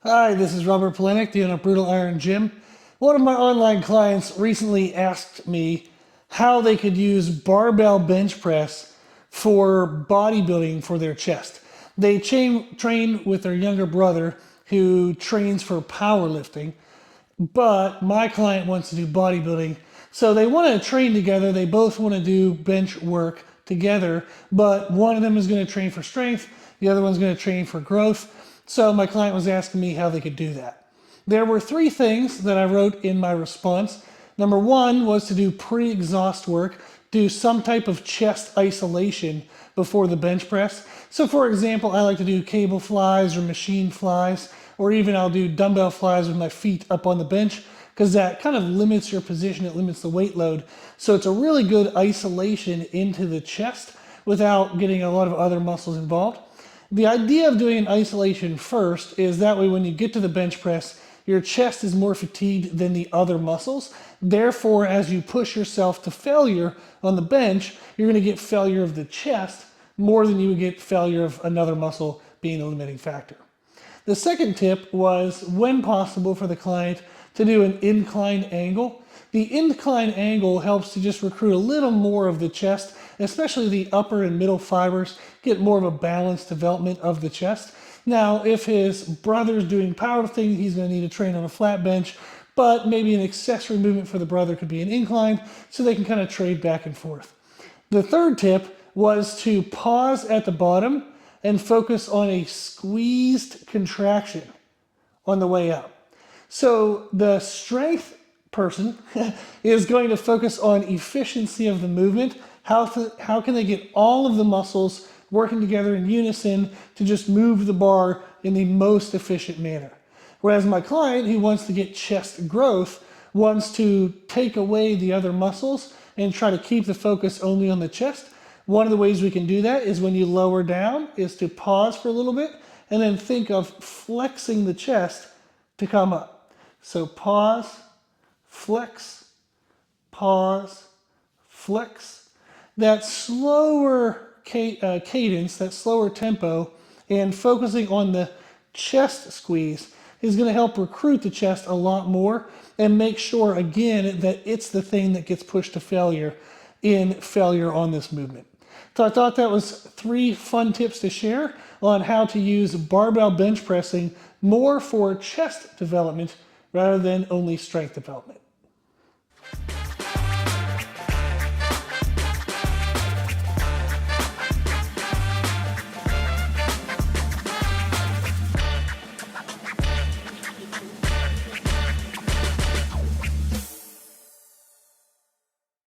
Hi, this is Robert Polenick, the owner of Brutal Iron Gym. One of my online clients recently asked me how they could use barbell bench press for bodybuilding for their chest. They train with their younger brother who trains for powerlifting, but my client wants to do bodybuilding. So they want to train together. They both want to do bench work together, but one of them is going to train for strength, the other one's going to train for growth. So my client was asking me how they could do that. There were three things that I wrote in my response. Number one was to do pre-exhaust work, do some type of chest isolation before the bench press. So for example, I like to do cable flies or machine flies, or even I'll do dumbbell flies with my feet up on the bench, because that kind of limits your position, it limits the weight load. So it's a really good isolation into the chest without getting a lot of other muscles involved. The idea of doing an isolation first is that way when you get to the bench press, your chest is more fatigued than the other muscles. Therefore, as you push yourself to failure on the bench, you're going to get failure of the chest more than you would get failure of another muscle being a limiting factor. The second tip was, when possible for the client, to do an incline angle. The incline angle helps to just recruit a little more of the chest, especially the upper and middle fibers, get more of a balanced development of the chest. Now, if his brother's doing powerlifting, he's going to need to train on a flat bench, but maybe an accessory movement for the brother could be an incline, so they can kind of trade back and forth. The third tip was to pause at the bottom and focus on a squeezed contraction on the way up. So the strength person is going to focus on efficiency of the movement. How can they get all of the muscles working together in unison to just move the bar in the most efficient manner? Whereas my client, who wants to get chest growth, wants to take away the other muscles and try to keep the focus only on the chest. One of the ways we can do that is when you lower down, is to pause for a little bit and then think of flexing the chest to come up. So pause, flex, pause, flex. That slower cadence, that slower tempo, and focusing on the chest squeeze is going to help recruit the chest a lot more and make sure, again, that it's the thing that gets pushed to failure in failure on this movement. So I thought that was three fun tips to share on how to use barbell bench pressing more for chest development rather than only strength development.